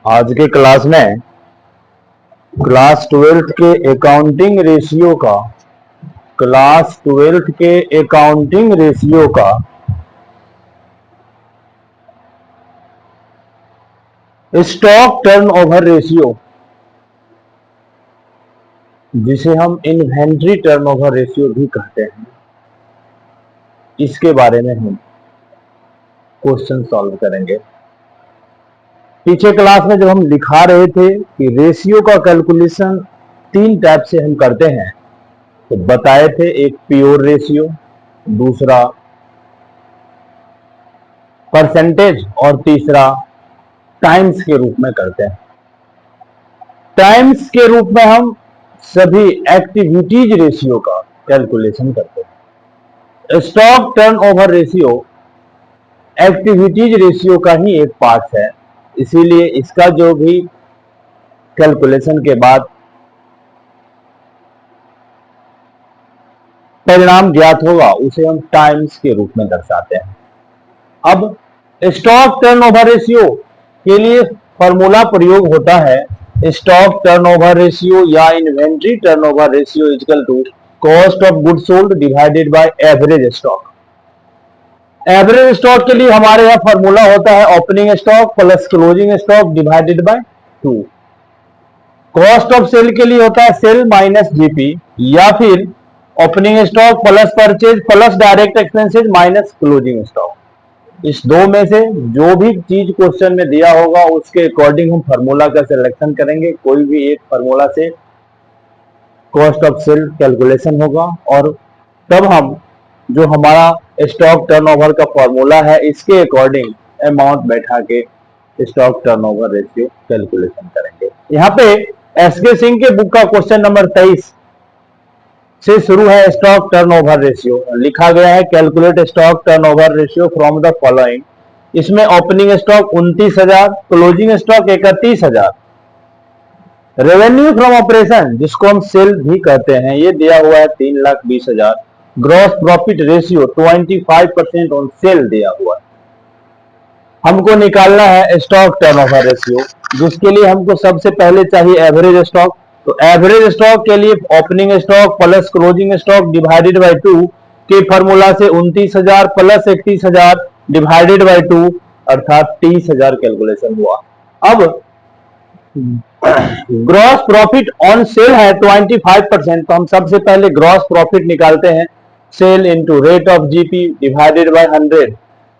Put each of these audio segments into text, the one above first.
आज के क्लास में क्लास 12th के अकाउंटिंग रेशियो का स्टॉक टर्नओवर रेशियो, जिसे हम इन्वेंट्री टर्नओवर रेशियो भी कहते हैं, इसके बारे में हम क्वेश्चन सॉल्व करेंगे। पीछे क्लास में जब हम लिखा रहे थे कि रेशियो का कैलकुलेशन 3 टाइप से हम करते हैं, तो बताए थे एक प्योर रेशियो, दूसरा परसेंटेज और तीसरा टाइम्स के रूप में करते हैं। टाइम्स के रूप में हम सभी एक्टिविटीज रेशियो का कैलकुलेशन करते हैं। Stock turnover ratio activities ratio का ही एक पार्ट है, इसीलिए इसका जो भी कैलकुलेशन के बाद परिणाम ज्ञात होगा उसे हम टाइम्स के रूप में दर्शाते हैं। अब स्टॉक टर्नओवर रेशियो के लिए फॉर्मूला प्रयोग होता है स्टॉक टर्नओवर रेशियो या inventory turnover ratio equal to cost of goods sold divided by average stock. Average stock के लिए हमारे यहाँ फॉर्मूला होता है opening stock plus closing stock divided by 2। Cost of sale के लिए होता है सेल माइनस जीपी, या फिर opening stock plus purchase plus direct expenses minus closing stock. इस दो में से जो भी चीज क्वेश्चन में दिया होगा उसके अकॉर्डिंग हम फार्मूला का सिलेक्शन करेंगे। कोई भी एक फार्मूला से कॉस्ट ऑफ सेल कैलकुलेशन होगा और तब हम जो हमारा स्टॉक टर्नओवर का फॉर्मूला है इसके अकॉर्डिंग अमाउंट बैठा के स्टॉक टर्नओवर रेशियो कैलकुलेशन करेंगे। यहाँ पे एसके सिंह के बुक का क्वेश्चन नंबर 23 से शुरू है। स्टॉक टर्नओवर रेशियो लिखा गया है calculate stock turnover ratio from the following. इसमें opening stock 29,000, closing stock 31,000, revenue from operation जिसको हम सेल भी कहते हैं ये दिया हुआ है 3,20,000, gross profit ratio 25% on sale दिया हुआ है। हमको निकालना है स्टॉक टर्नओवर रेशियो, जिसके लिए हमको सबसे पहले चाहिए एवरेज स्टॉक। तो एवरेज स्टॉक के लिए opening stock plus closing stock divided by 2 के फॉर्मूला से 29,000 प्लस 31,000 डिवाइडेड बाय 2 अर्थात 30,000 कैलकुलेशन हुआ। अब ग्रॉस प्रॉफिट ऑन सेल है 25%, तो हम सबसे पहले ग्रॉस प्रॉफिट निकालते हैं। Sale into rate of GP divided by 100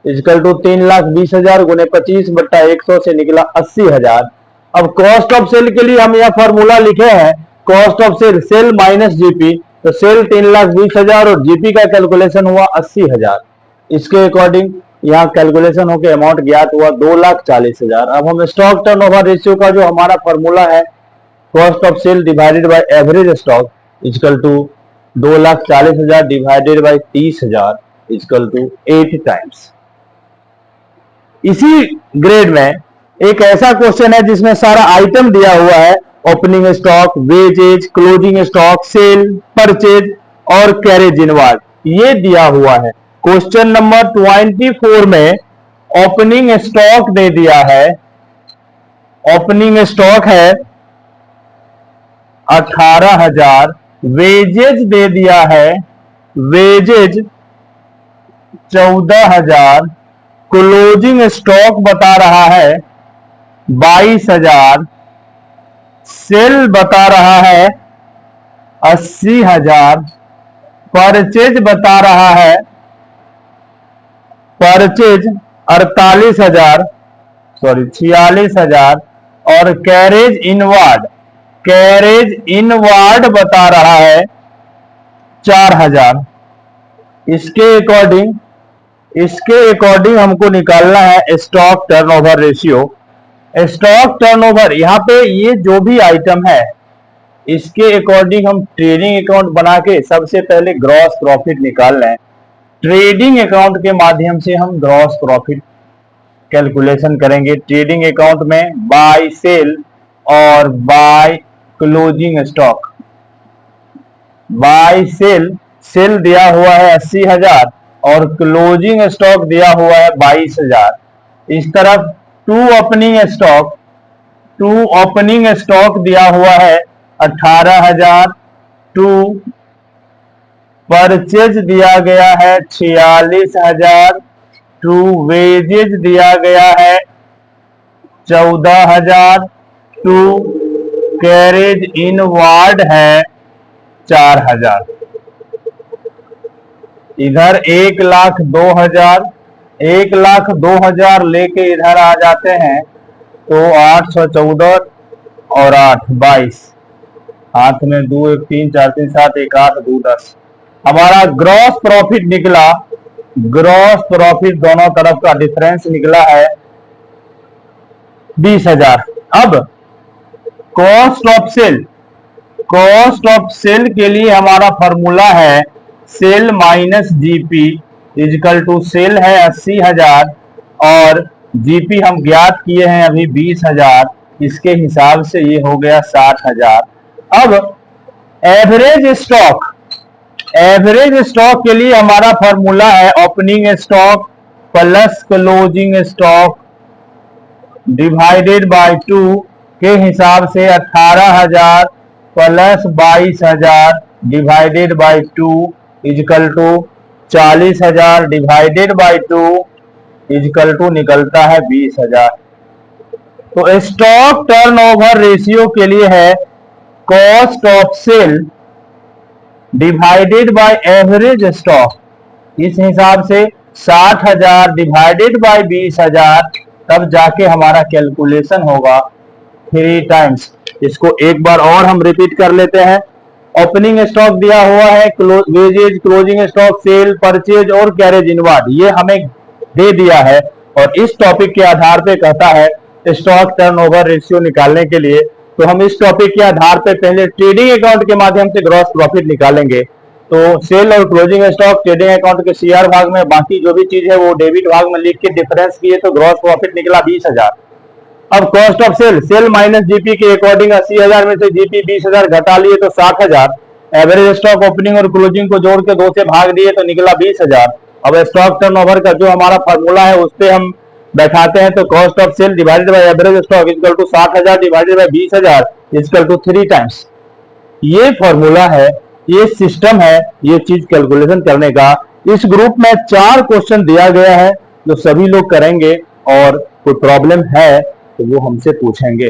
equal to 3,20,000 गुने 25 बट्टा 100 से निकला 80,000। अब कॉस्ट ऑफ सेल के लिए हम यह फॉर्मूला लिखे हैं cost of sale sale minus GP, तो सेल 3,20,000 और जीपी का कैलकुलेशन हुआ 80,000। इसके अकॉर्डिंग यहाँ कैलकुलेशन होकर अमाउंट ज्ञात हुआ 2,40,000। अब हम स्टॉक टर्नओवर रेशियो का जो हमारा फॉर्मूला है cost of sale divided by average stock equal to 2,40,000 divided by 30,000 equal to 8 times. इसी ग्रेड में एक ऐसा क्वेश्चन है जिसमें सारा आइटम दिया हुआ है opening stock, wages, closing stock, sale, purchase और कैरेज इनवार्ड ये दिया हुआ है। क्वेश्चन नंबर 24 में ओपनिंग स्टॉक दे दिया है, ओपनिंग स्टॉक है 18,000, वेजेज दे दिया है, वेजेज 14,000, क्लोजिंग स्टॉक बता रहा है 22,000, सेल बता रहा है 80,000, परचेज बता रहा है परचेज 46,000 और कैरेज इनवार्ड बता रहा है 4,000। इसके अकॉर्डिंग हमको निकालना है stock turnover ratio. Stock turnover यहाँ पे ये जो भी आइटम है इसके अकॉर्डिंग हम ट्रेडिंग अकाउंट बना के सबसे पहले ग्रॉस प्रॉफिट निकाल लें। ट्रेडिंग अकाउंट के माध्यम से हम ग्रॉस प्रॉफिट कैलकुलेशन करेंगे। ट्रेडिंग अकाउंट में बाय सेल और by closing stock. By sale दिया हुआ है 80,000 और क्लोजिंग स्टॉक दिया हुआ है 22,000। इस तरफ to opening stock to opening stock दिया हुआ है 18,000, टू परचेज दिया गया है 46,000, टू वेजेज दिया गया है 14,000, टू कैरेज इनवार्ड है 4,000। इधर 1,02,000, 1,02,000 लेके इधर आ जाते हैं तो 814 और 8 22, हाथ में 2 1 3 4 3 7 1 8 2 10। हमारा ग्रॉस प्रॉफिट निकला, ग्रॉस प्रॉफिट दोनों तरफ का डिफरेंस निकला है 20,000। अब cost of sale, cost of sale के लिए हमारा फॉर्मूला है sale minus GP equal to sale है 80,000 और जीपी हम ज्ञात किए हैं अभी 20,000, इसके हिसाब से ये हो गया 60,000। अब एवरेज स्टॉक, एवरेज स्टॉक के लिए हमारा फॉर्मूला है opening stock plus closing stock divided by 2 के हिसाब से 18,000 plus 22,000 divided by 2 equal to 40,000 divided by 2 equal to निकलता है 20,000। तो स्टॉक टर्नओवर रेशियो के लिए है cost of sale divided by average stock, इस हिसाब से 60,000 डिवाइडेड बाय 20,000, तब जाके हमारा कैलकुलेशन होगा 3 टाइम्स। इसको एक बार और हम रिपीट कर लेते हैं। ओपनिंग स्टॉक दिया हुआ है, wages, closing stock, sale, purchase और कैरेज इनवार्ड, ये हमें दे दिया है और इस टॉपिक के आधार पे कहता है स्टॉक टर्नओवर रेशियो निकालने के लिए। तो हम इस टॉपिक के आधार पे पहले ट्रेडिंग अकाउंट के माध्यम से ग्रॉस प्रॉफिट निकालेंगे। तो सेल और क्लोजिंग स्टॉक ट्रेडिंग अकाउंट के सीआर भाग में, बाकी जो भी चीज है वो डेबिट भाग में लिख के डिफरेंस किए तो ग्रॉस प्रॉफिट निकला 20,000। अब cost of sale, sale minus GP के अकॉर्डिंग 80,000 में से जीपी 20,000 घटा लिए तो 60,000। एवरेज स्टॉक ओपनिंग और क्लोजिंग को जोड़ के 2 से भाग दिए तो निकला 20,000। अब स्टॉक टर्नओवर का जो हमारा फॉर्मूला है उस पे हम बैठाते हैं तो cost of sale divided by average stock equal to 60,000 divided by 20,000 equal to 3 times. ये फॉर्मूला है, ये सिस्टम है, ये चीज कैलकुलेशन करने का। इस ग्रुप में 4 क्वेश्चन दिया गया है जो सभी लोग करेंगे और कोई प्रॉब्लम है तो वो हमसे पूछेंगे।